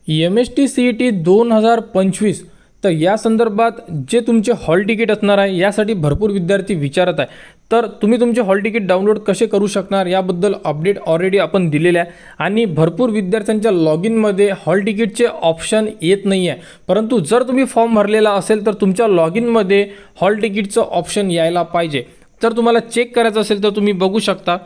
MST-CET 2025 तर या संदर्भात जे तुमचे हॉल तिकीट असणार आहे यासाठी भरपूर विद्यार्थी विचारत आहे। तर तुम्ही तुमचे हॉल तिकीट डाउनलोड कसे करू शकणार याबद्दल अपडेट ऑलरेडी आपण दिलेले आहे आणि भरपूर विद्यार्थ्यांच्या लॉग इन मध्ये हॉल तिकीटचे ऑप्शन येत नाही आहे। परंतु जर तुम्ही फॉर्म भरलेला असेल तर तुमच्या लॉग इन मध्ये हॉल तिकीटचं ऑप्शन यायला पाहिजे। तर तुम्हाला चेक करायचं असेल तर तुम्ही बघू शकता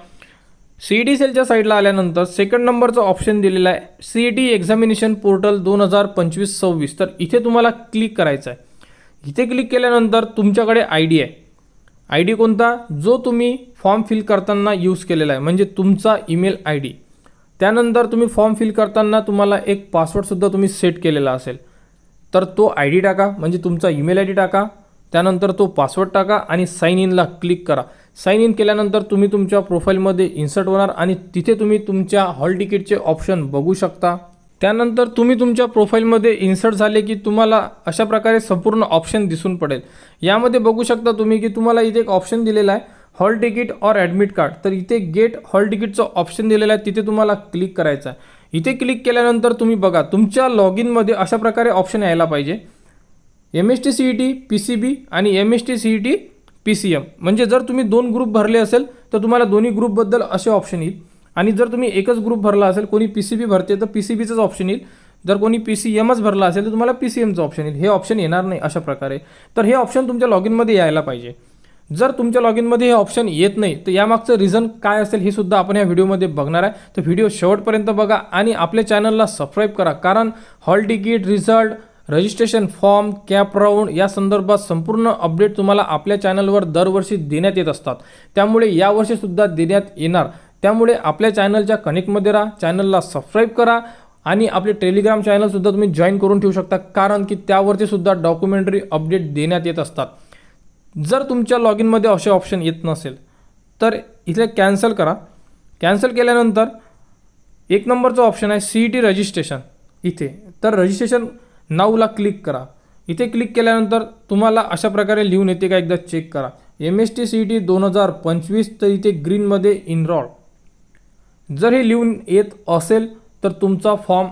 CET सेलच्या साईडला आल्यानंतर सेकंड नंबरचा ऑप्शन दिलेला आहे CET एक्झामिनेशन पोर्टल 2025-26। तर इथे तुम्हाला क्लिक करायचं आहे। इथे क्लिक केल्यानंतर तुमच्याकडे आयडी आहे। आयडी कोणता जो तुम्ही फॉर्म फिल करताना यूज केलेला आहे म्हणजे तुमचा ईमेल आयडी। त्यानंतर तुम्ही फॉर्म फिल करताना तुम्हाला एक पासवर्ड सुद्धा तुम्ही सेट केलेला असेल तर तो आयडी टाका म्हणजे तुमचा ईमेल आयडी टाका। त्यानंतर तो पासवर्ड टाका आणि साइन इनला क्लिक करा। साइन इन केल्यानंतर तुम्ही तुमच्या प्रोफाइलमध्ये इन्सर्ट होणार आणि तिथे तुम्ही तुमच्या हॉल तिकीटचे ऑप्शन बघू शकता। त्यानंतर तुम्ही तुमच्या प्रोफाइलमध्ये इन्सर्ट झाले की तुम्हाला अशा प्रकारे संपूर्ण ऑप्शन दिसून पडेल। यामध्ये बघू शकता तुम्ही की तुम्हाला इथे एक ऑप्शन दिलेला आहे हॉल तिकीट और ॲडमिट कार्ड। तर इथे गेट हॉल तिकीटचं ऑप्शन दिलेलं आहे तिथे तुम्हाला क्लिक करायचं आहे। इथे क्लिक केल्यानंतर तुम्ही बघा तुमच्या लॉग इन मध्ये अशा प्रकारे ऑप्शन यायला पाहिजे MST-CET PCB आणि MST-CET PCM। म्हणजे जर तुम्ही दोन ग्रुप भरले असेल तर तुम्हाला दोन्ही ग्रुपबद्दल असे ऑप्शन येईल आणि जर तुम्ही एकच ग्रुप भरला असेल कोणी PCB भरते तर PCBचंच ऑप्शन येईल, जर कोणी PCMच भरला असेल तर तुम्हाला PCMचं ऑप्शन येईल। हे ऑप्शन येणार नाही अशा प्रकारे। तर हे ऑप्शन तुमच्या लॉग इनमध्ये यायला पाहिजे। जर तुमच्या लॉग इनमध्ये हे ऑप्शन येत नाही तर यामागचं रिझन काय असेल हे सुद्धा आपण या व्हिडिओमध्ये बघणार आहे। तर व्हिडिओ शेवटपर्यंत बघा आणि आपल्या चॅनलला सबस्क्राईब करा कारण hall ticket result registration form cap round या संदर्भात संपूर्ण अपडेट तुम्हाला आपल्या चॅनलवर दरवर्षी देण्यात येत असतात। त्यामुळे यावर्षी सुद्धा देण्यात येणार। त्यामुळे आपल्या चॅनलच्या कनेक्टमध्ये राहा, चॅनलला सबस्क्राईब करा आणि आपले टेलिग्राम चॅनल सुद्धा तुम्ही जॉईन करून ठेवू शकता कारण की त्यावरचे सुद्धा डॉक्युमेंटरी अपडेट देण्यात येत असतात। जर तुमच्या लॉग इनमध्ये असे ऑप्शन येत नसेल तर इथे कॅन्सल करा। कॅन्सल केल्यानंतर एक नंबरचा ऑप्शन आहे CET रजिस्ट्रेशन इथे। तर रजिस्ट्रेशन नावला क्लिक करा। इथे क्लिक केल्यानंतर तुम्हाला अशा प्रकारे लिहून येते का एकदा चेक करा MST-CET 2025। तर इथे ग्रीनमध्ये इनरोल जर हे लिहून येत असेल तर तुमचा फॉर्म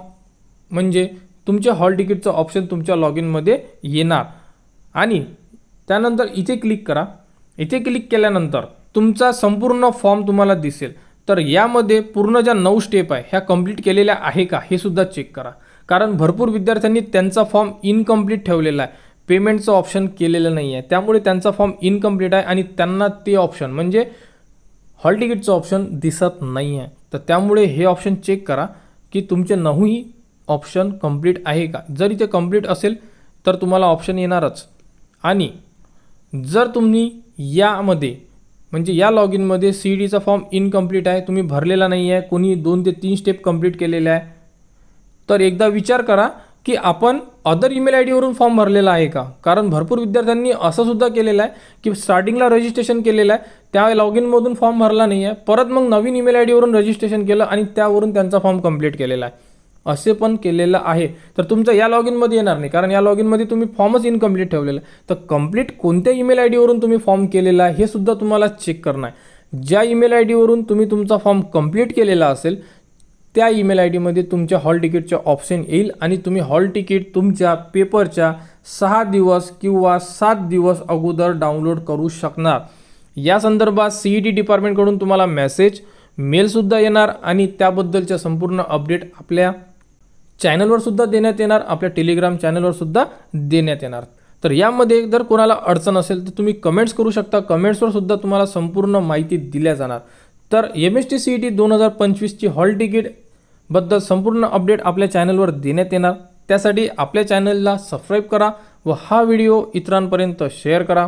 म्हणजे तुमच्या हॉल तिकीटचं ऑप्शन तुमच्या लॉग इनमध्ये येणार आणि त्यानंतर इथे क्लिक करा। इथे क्लिक केल्यानंतर तुमचा संपूर्ण फॉर्म तुम्हाला दिसेल। तर यामध्ये पूर्ण ज्या 9 स्टेप आहे ह्या कंप्लीट केलेल्या आहे का हे सुद्धा चेक करा कारण भरपूर विद्यार्थ्यांनी त्यांचा फॉर्म इनकम्प्लीट ठेवलेला आहे, पेमेंटचं ऑप्शन केलेलं नाही आहे त्यामुळे त्यांचा फॉर्म इनकम्प्लीट आहे आणि त्यांना ते ऑप्शन म्हणजे हॉल तिकीटचं ऑप्शन दिसत नाही आहे। तर त्यामुळे हे ऑप्शन चेक करा की तुमचे 9ही ऑप्शन कंप्लीट आहे का। जर इथे कंप्लीट असेल तर तुम्हाला ऑप्शन येणारच आणि जर तुम्ही यामध्ये म्हणजे या लॉग इनमध्ये CETचा फॉर्म इनकम्प्लीट आहे, तुम्ही भरलेला नाही आहे, कोणी 2 ते 3 स्टेप कंप्लीट केलेले आहे तर एकदा विचार करा की आपण अदर ईमेल आयडी वरून फॉर्म भरलेला आहे का। कारण भरपूर विद्यार्थ्यांनी असं सुद्धा केलेलं आहे की स्टार्टिंगला रजिस्ट्रेशन केलेलं आहे त्या लॉग इनमधून फॉर्म भरला नाही आहे, परत मग नवीन ईमेल आयडी वरून रजिस्ट्रेशन केलं आणि त्यावरून त्यांचा फॉर्म कंप्लीट केलेला आहे, असे पण केलेलं आहे। तर तुमचं या लॉग इनमध्ये येणार नाही कारण या लॉग इनमध्ये तुम्ही फॉर्मच इनकम्प्लीट ठेवलेला आहे। तर कंप्लीट कोणत्या ईमेल आयडी वरून तुम्ही फॉर्म केलेला आहे हे सुद्धा तुम्हाला चेक करणं आहे। ज्या ईमेल आयडी वरून तुम्ही तुमचा फॉर्म कंप्लीट केलेला असेल त्या ईमेल आयडी मध्ये तुमच्या हॉल तिकीटचे ऑप्शन येईल आणि तुम्ही हॉल तिकीट तुमच्या पेपरच्या 6 दिवस किंवा 7 दिवस अगोदर डाउनलोड करू शकणार। या संदर्भात CET डिपार्टमेंटकडून तुम्हाला मेसेज मेल सुद्धा येणार आणि त्याबद्दलच्या संपूर्ण अपडेट आपल्या चॅनलवर सुद्धा देण्यात येणार, आपल्या टेलिग्राम चॅनलवर सुद्धा देण्यात येणार। तर यामध्ये जर कोणाला अडचण असेल तर तुम्ही कमेंट्स करू शकता, कमेंट्सवर सुद्धा तुम्हाला संपूर्ण माहिती दिल्या जाणार। तर MST-CET 2025ची हॉल तिकीट बद्दल संपूर्ण अपडेट आपल्या चॅनलवर देण्यात येणार। त्यासाठी आपल्या चॅनलला सबस्क्राईब करा व हा व्हिडिओ इतरांपर्यंत शेअर करा।